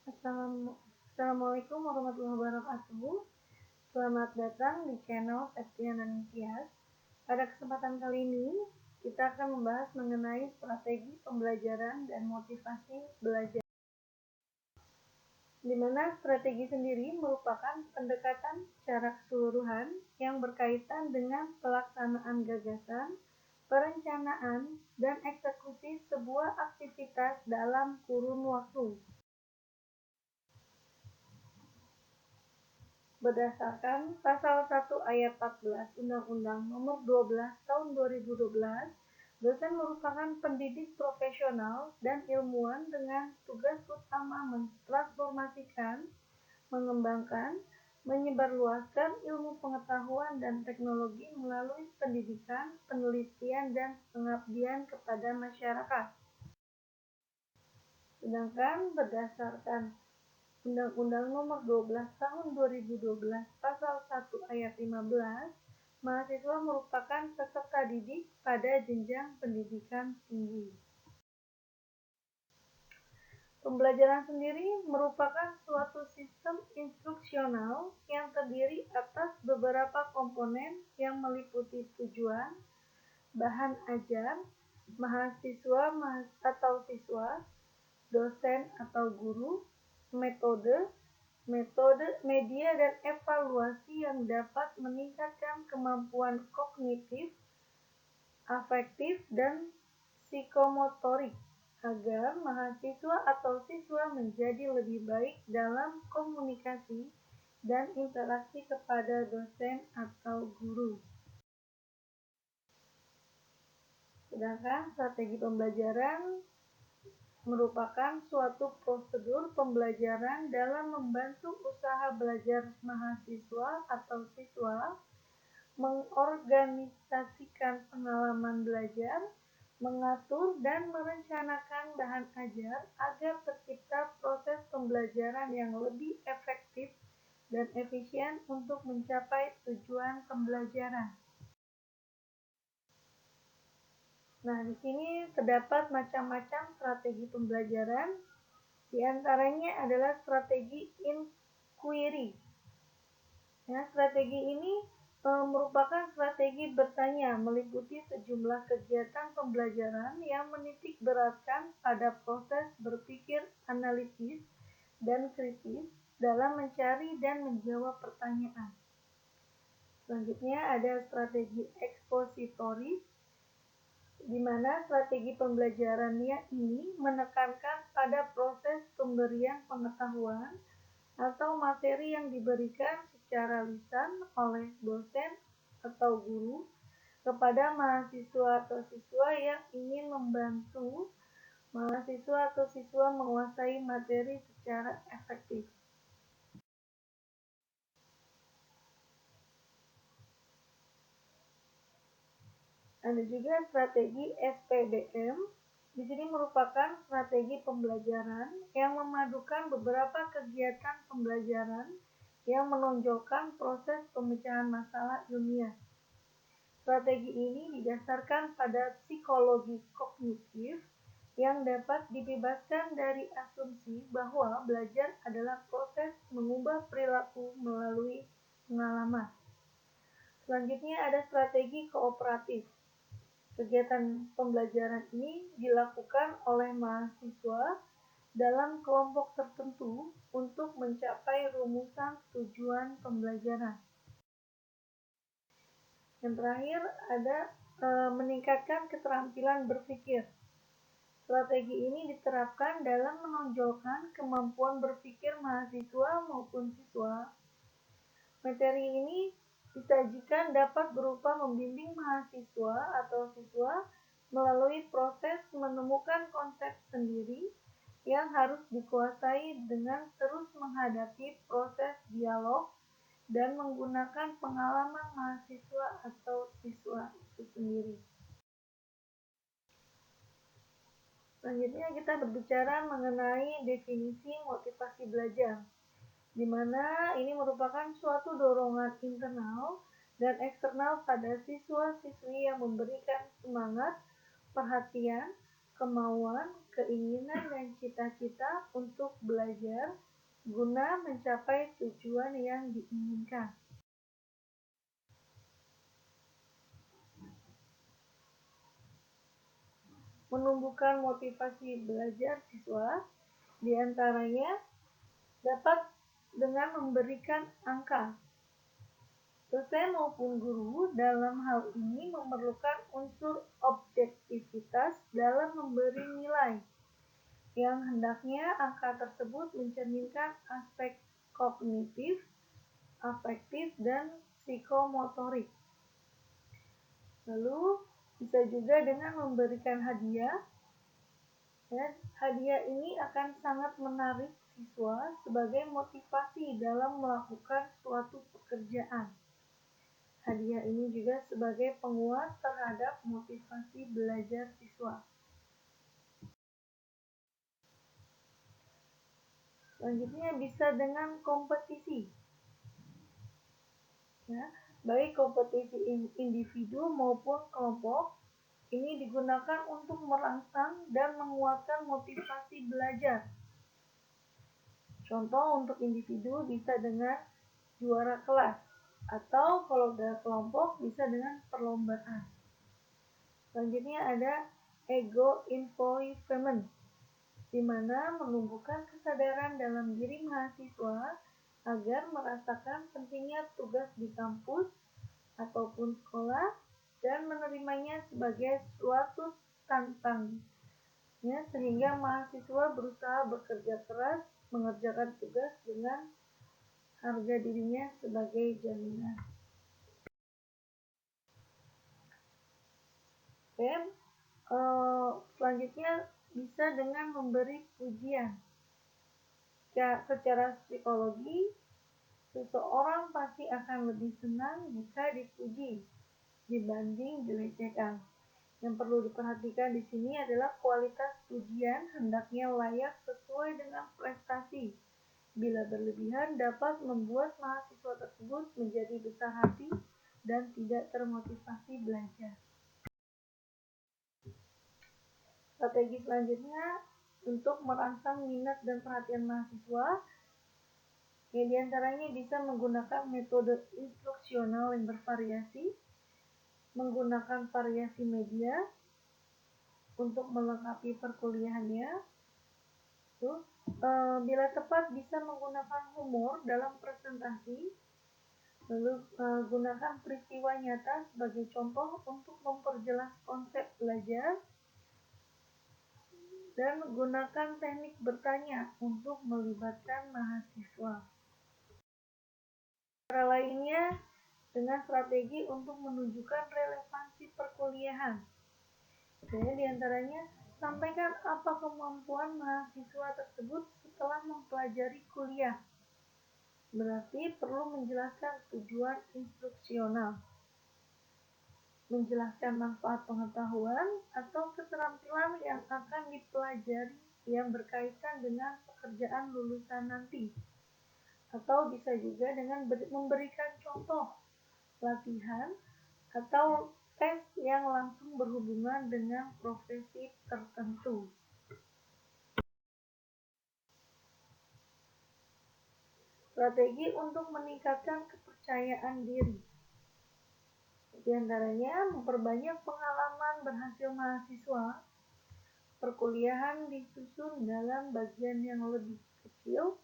Assalamualaikum warahmatullahi wabarakatuh. Selamat datang di channel Septiana Nitias. Pada kesempatan kali ini, kita akan membahas mengenai strategi pembelajaran dan motivasi belajar. Di mana strategi sendiri merupakan pendekatan secara keseluruhan yang berkaitan dengan pelaksanaan gagasan, perencanaan, dan eksekusi sebuah aktivitas dalam kurun waktu. Berdasarkan Pasal 1 Ayat 14 Undang-Undang Nomor 12 Tahun 2012, dosen merupakan pendidik profesional dan ilmuwan dengan tugas utama mentransformasikan, mengembangkan, menyebarluaskan ilmu pengetahuan dan teknologi melalui pendidikan, penelitian, dan pengabdian kepada masyarakat. Sedangkan berdasarkan Undang-Undang Nomor 12 Tahun 2012 Pasal 1 Ayat 15, mahasiswa merupakan peserta didik pada jenjang pendidikan tinggi. Pembelajaran sendiri merupakan suatu sistem instruksional yang terdiri atas beberapa komponen yang meliputi tujuan, bahan ajar, mahasiswa atau siswa, dosen atau guru, metode, media, dan evaluasi yang dapat meningkatkan kemampuan kognitif, afektif, dan psikomotorik agar mahasiswa atau siswa menjadi lebih baik dalam komunikasi dan interaksi kepada dosen atau guru. Sedangkan strategi pembelajaran merupakan suatu prosedur pembelajaran dalam membantu usaha belajar mahasiswa atau siswa, mengorganisasikan pengalaman belajar, mengatur dan merencanakan bahan ajar agar tercipta proses pembelajaran yang lebih efektif dan efisien untuk mencapai tujuan pembelajaran. Nah, di sini terdapat macam-macam strategi pembelajaran. Di antaranya adalah strategi inquiry. Ya, strategi ini merupakan strategi bertanya, meliputi sejumlah kegiatan pembelajaran yang menitik beratkan pada proses berpikir analitis dan kritis dalam mencari dan menjawab pertanyaan. Selanjutnya ada strategi ekspositoris, di mana strategi pembelajarannya ini menekankan pada proses pemberian pengetahuan atau materi yang diberikan secara lisan oleh dosen atau guru kepada mahasiswa atau siswa yang ingin membantu mahasiswa atau siswa menguasai materi secara efektif. Ada juga strategi SPBM. Di sini merupakan strategi pembelajaran yang memadukan beberapa kegiatan pembelajaran yang menonjolkan proses pemecahan masalah ilmiah. Strategi ini didasarkan pada psikologi kognitif yang dapat dibebaskan dari asumsi bahwa belajar adalah proses mengubah perilaku melalui pengalaman. Selanjutnya ada strategi kooperatif. Kegiatan pembelajaran ini dilakukan oleh mahasiswa dalam kelompok tertentu untuk mencapai rumusan tujuan pembelajaran. Yang terakhir ada meningkatkan keterampilan berpikir. Strategi ini diterapkan dalam menonjolkan kemampuan berpikir mahasiswa maupun siswa. Materi ini disajikan dapat berupa membimbing mahasiswa atau siswa melalui proses menemukan konsep sendiri yang harus dikuasai dengan terus menghadapi proses dialog dan menggunakan pengalaman mahasiswa atau siswa itu sendiri. Selanjutnya kita berbicara mengenai definisi motivasi belajar, di mana ini merupakan suatu dorongan internal dan eksternal pada siswa-siswi yang memberikan semangat, perhatian, kemauan, keinginan dan cita-cita untuk belajar guna mencapai tujuan yang diinginkan. Menumbuhkan motivasi belajar siswa diantaranya dapat dengan memberikan angka. Dosen maupun guru dalam hal ini memerlukan unsur objektivitas dalam memberi nilai, yang hendaknya angka tersebut mencerminkan aspek kognitif, afektif, dan psikomotorik. Lalu bisa juga dengan memberikan hadiah. Hadiah ini akan sangat menarik siswa sebagai motivasi dalam melakukan suatu pekerjaan. Hadiah ini juga sebagai penguat terhadap motivasi belajar siswa. Selanjutnya bisa dengan kompetisi. Baik kompetisi individu maupun kelompok, ini digunakan untuk merangsang dan menguatkan motivasi belajar. Contoh untuk individu bisa dengan juara kelas, atau kalau udah kelompok bisa dengan perlombaan. Selanjutnya ada ego involvement, di mana menumbuhkan kesadaran dalam diri mahasiswa agar merasakan pentingnya tugas di kampus ataupun sekolah dan menerimanya sebagai suatu tantangan, sehingga mahasiswa berusaha bekerja keras mengerjakan tugas dengan harga dirinya sebagai jaminan. Selanjutnya bisa dengan memberi pujian. Secara psikologi, seseorang pasti akan lebih senang jika dipuji dibanding dilecehkan. Yang perlu diperhatikan di sini adalah kualitas pujian hendaknya layak sesuai dengan prestasi. Bila berlebihan dapat membuat mahasiswa tersebut menjadi besar hati dan tidak termotivasi belajar. Strategi selanjutnya untuk merangsang minat dan perhatian mahasiswa, di antaranya bisa menggunakan metode instruksional yang bervariasi, menggunakan variasi media untuk melengkapi perkuliahannya. Bila tepat bisa menggunakan humor dalam presentasi, lalu gunakan peristiwa nyata sebagai contoh untuk memperjelas konsep belajar, dan gunakan teknik bertanya untuk melibatkan mahasiswa. Cara lainnya dengan strategi untuk menunjukkan relevansi perkuliahan. Jadi diantaranya sampaikan apa kemampuan mahasiswa tersebut setelah mempelajari kuliah. Berarti perlu menjelaskan tujuan instruksional, menjelaskan manfaat pengetahuan atau keterampilan yang akan dipelajari yang berkaitan dengan pekerjaan lulusan nanti. Atau bisa juga dengan memberikan contoh latihan atau tes yang langsung berhubungan dengan profesi tertentu. Strategi untuk meningkatkan kepercayaan diri. Di antaranya memperbanyak pengalaman berhasil mahasiswa. Perkuliahan disusun dalam bagian yang lebih kecil.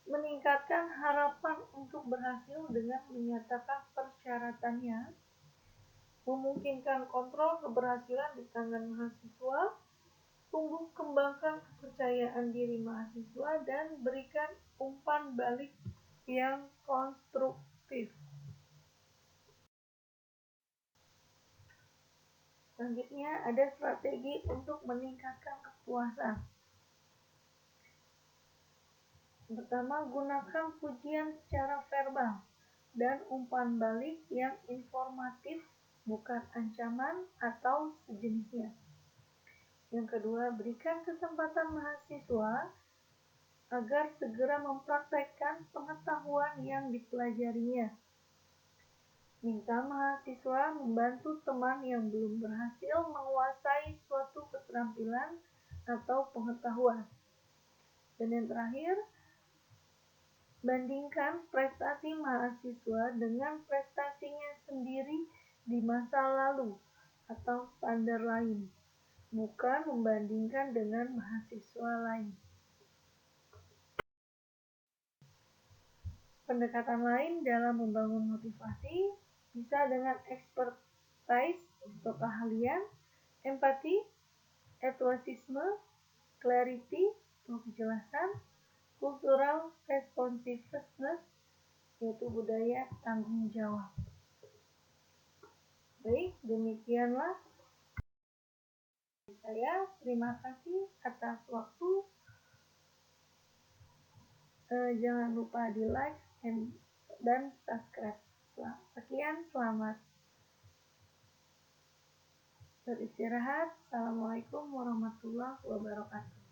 Meningkatkan harapan untuk berhasil dengan menyatakan persyaratannya. Memungkinkan kontrol keberhasilan di tangan mahasiswa. Tumbuh kembangkan kepercayaan diri mahasiswa dan berikan umpan balik yang konstruktif. Selanjutnya ada strategi untuk meningkatkan kepuasan. Pertama, gunakan pujian secara verbal dan umpan balik yang informatif, bukan ancaman atau sejenisnya. Yang kedua, berikan kesempatan mahasiswa agar segera mempraktekkan pengetahuan yang dipelajarinya. Minta mahasiswa membantu teman yang belum berhasil menguasai suatu keterampilan atau pengetahuan. Dan yang terakhir, bandingkan prestasi mahasiswa dengan prestasinya sendiri di masa lalu atau standar lain, bukan membandingkan dengan mahasiswa lain. Pendekatan lain dalam membangun motivasi bisa dengan expertise atau keahlian, empati, enthusiasm, clarity atau kejelasan, cultural responsiveness yaitu budaya tanggung jawab. Baik, demikianlah saya. Terima kasih atas waktu. Jangan lupa di like dan subscribe. Sekian, selamat beristirahat. Assalamualaikum warahmatullahi wabarakatuh.